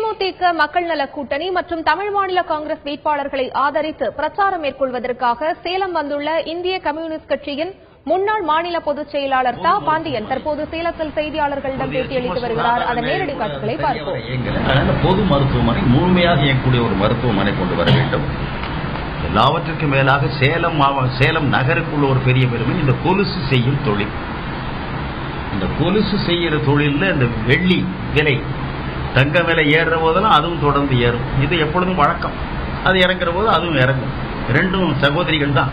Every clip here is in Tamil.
தேமுதிக மக்கள் நல கூட்டணி மற்றும் தமிழ் மாநில காங்கிரஸ் வேட்பாளர்களை ஆதரித்து பிரச்சாரம் மேற்கொள்வதற்காக சேலம் வந்துள்ள இந்திய கம்யூனிஸ்ட் கட்சியின் முன்னாள் மாநில பொதுச் செயலாளர் தா பாண்டியன் தற்போது சேலத்தில் செய்தியாளர்களிடம் பேட்டியளித்து வருகிறார். அதன் நேரடி காட்சிகளை பார்ப்போம். பொது மருத்துவமனை முழுமையாக இயங்கக்கூடிய ஒரு மருத்துவமனை கொண்டு வர வேண்டும். எல்லாவற்றுக்கும் மேலாக சேலம் நகருக்குள்ள ஒரு பெரிய பெருமை இந்த கொலுசு செய்யும் தொழில். இந்த கொலுசு செய்கிற தொழிலில் இந்த வெள்ளி விலை, தங்க விலை ஏறுற போதெல்லாம் அதுவும் தொடர்ந்து ஏறும். இது எப்பொழுதும் வழக்கம். அது இறங்குற போது அதுவும் இறங்கும். ரெண்டும் சகோதரிகள் தான்.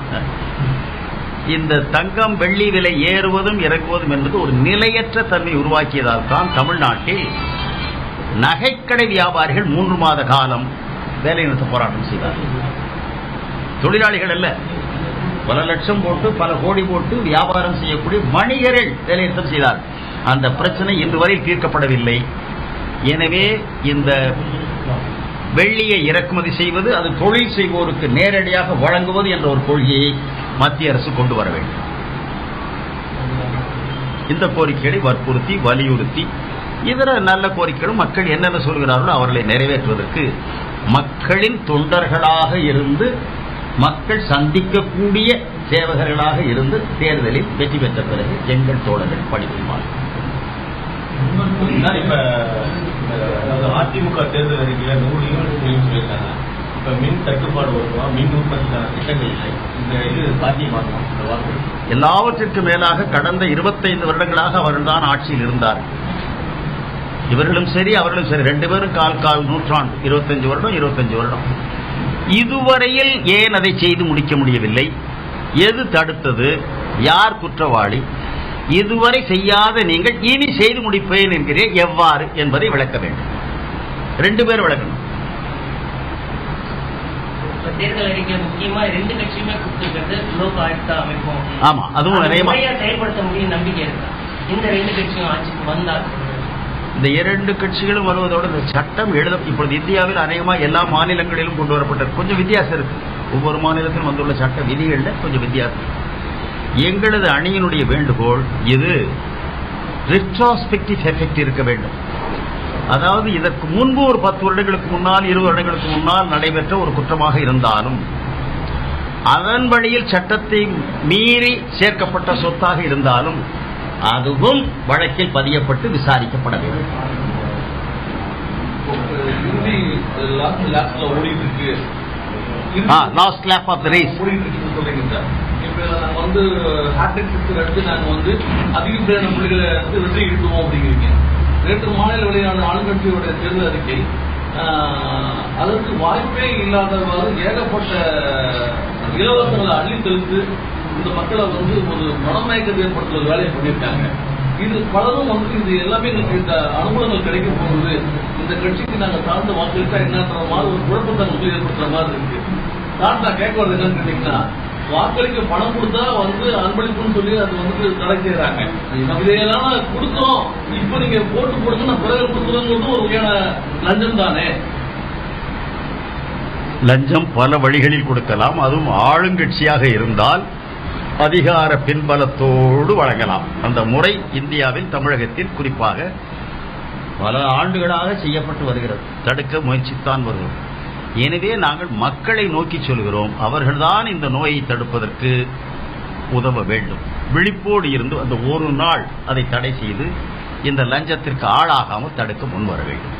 இந்த தங்கம் வெள்ளி விலை ஏறுவதும் இறங்குவதும் என்பது ஒரு நிலையற்ற தன்மை உருவாக்கியதால் தான் தமிழ்நாட்டில் நகைக்கடை வியாபாரிகள் 3 மாத காலம் வேலைநிறுத்த போராட்டம் செய்தார்கள். தொழிலாளிகள் அல்ல, பல லட்சம் போட்டு பல கோடி போட்டு வியாபாரம் செய்யக்கூடிய வணிகர்கள் வேலைநிறுத்தம் செய்தார். அந்த பிரச்சனை இன்று வரை தீர்க்கப்படவில்லை. எனவே இந்த வெள்ளியை இறக்குமதி செய்வது, அது தொழில் செய்வோருக்கு நேரடியாக வழங்குவது என்ற ஒரு கொள்கையை மத்திய அரசு கொண்டு வர வேண்டும். இந்த கோரிக்கைகளை வற்புறுத்தி வலியுறுத்தி இதர நல்ல கோரிக்கைகளும் மக்கள் என்னென்ன சொல்கிறார்களோ அவர்களை நிறைவேற்றுவதற்கு மக்களின் தொண்டர்களாக இருந்து மக்கள் சந்திக்கக்கூடிய சேவகர்களாக இருந்து தேர்தலில் வெற்றி பெற்ற பிறகு எங்கள் தோழர்கள் பணிபுரிவார்கள். அதிமுக தேர்தல் அறிக்கையில 100 யூனிட் சொல்லியிருக்காங்க. இப்ப மின் தட்டுப்பாடு வருவோம், மின் உற்பத்திக்கான திட்டங்கள் இல்லை. இந்த இது சாத்தியமாகும். எல்லாவற்றிற்கு மேலாக கடந்த 25 வருடங்களாக அவர்கள்தான் ஆட்சியில் இருந்தார். இவர்களும் சரி அவர்களும் சரி, 2 பேரும் கால் நூற்றாண்டு, 25 வருடம் 25 வருடம். இதுவரையில் ஏன் அதை செய்து முடிக்க முடியவில்லை? எது தடுத்தது? யார் குற்றவாளி? இதுவரை செய்யாத நீங்கள் இனி செய்து முடிப்பேன் என்கிறேன், எவ்வாறு என்பதை விளக்க வேண்டும். 2 பேர் விளக்கணும். தேர்தல் அறிக்கை முக்கியமா 2 கட்சியுமே கொடுத்திருக்கிறது லோக் ஆயுக்தா அமைப்போம். ஆமா, அதுவும் செயல்படுத்த முடியும் நம்பிக்கை இருக்கு. இந்த 2 கட்சியும் ஆட்சிக்கு வந்தால், இந்த 2 கட்சிகளும் வருவதோடு இந்த சட்டம் இப்பொழுது இந்தியாவில் அநேகமா எல்லா மாநிலங்களிலும் கொண்டு வரப்பட்டது. கொஞ்சம் வித்தியாசம் இருக்கு. ஒவ்வொரு மாநிலத்திலும் வந்துள்ள சட்ட விதிகள்ல கொஞ்சம் வித்தியாசம். எங்களது அணியினுடைய வேண்டுகோள், இது ரெட்ரோஸ்பெக்டிவ் எஃபெக்ட் இருக்க வேண்டும். அதாவது இதற்கு முன்பு ஒரு 10 வருடங்களுக்கு முன்னால் 20 வருடங்களுக்கு முன்னால் நடைபெற்ற ஒரு குற்றமாக இருந்தாலும் அதன் வழியில் சட்டத்தை மீறி சேர்க்கப்பட்ட சொத்தாக இருந்தாலும் அதுவும் வழக்கில் பதியப்பட்டு விசாரிக்கப்பட வேண்டும். Last lap of the race அதிகப்படியான புள்ளிகளை வெற்றி ஈட்டுவோம் அப்படிங்கிறீங்க. 2 மாநில வெளியான ஆளுங்கட்சியோட தேர்தல் அறிக்கை அதற்கு வாய்ப்பே இல்லாதவாறு ஏகப்பட்ட இலவசங்களை அள்ளி தெளித்து இந்த மக்களை ஒரு மனமயக்கத்தை ஏற்படுத்துற வேலையை பண்ணியிருக்காங்க. இது பலரும் இது எல்லாமே எங்களுக்கு இந்த அனுகூலங்கள் கிடைக்கும் போது இந்த கட்சிக்கு நாங்கள் சார்ந்த வாக்களித்தா என்னன்ற மாதிரி ஒரு குழப்பத்தை மக்கள் ஏற்படுத்துற மாதிரி இருக்கு. நான் கேட்க வரது என்னன்னு கேட்டீங்கன்னா, வாக்களிக்க பணம் கொடுத்தா அன்பளிப்புன்னு சொல்லி அது தடை செய்யறாங்க. இதையெல்லாம் கொடுத்தோம், இப்ப நீங்க போட்டு கொடுத்து பிறகு கொடுத்துறோங்கிறது ஒரு வகையான லஞ்சம் தானே. லஞ்சம் பல வழிகளில் கொடுக்கலாம். அதுவும் ஆளுங்கட்சியாக இருந்தால் அதிகார பின்பலத்தோடு வழங்கலாம். அந்த முறை இந்தியாவில் தமிழகத்தில் குறிப்பாக பல ஆண்டுகளாக செய்யப்பட்டு வருகிறது. தடுக்க முயற்சித்தான் வருகிறோம். எனவே நாங்கள் மக்களை நோக்கி சொல்கிறோம், அவர்கள்தான் இந்த நோயை தடுப்பதற்கு உதவ வேண்டும். விழிப்போடு இருந்து அந்த ஒரு நாள் அதை தடை செய்து இந்த லஞ்சத்திற்கு ஆளாகாமல் தடுக்க முன்வர வேண்டும்.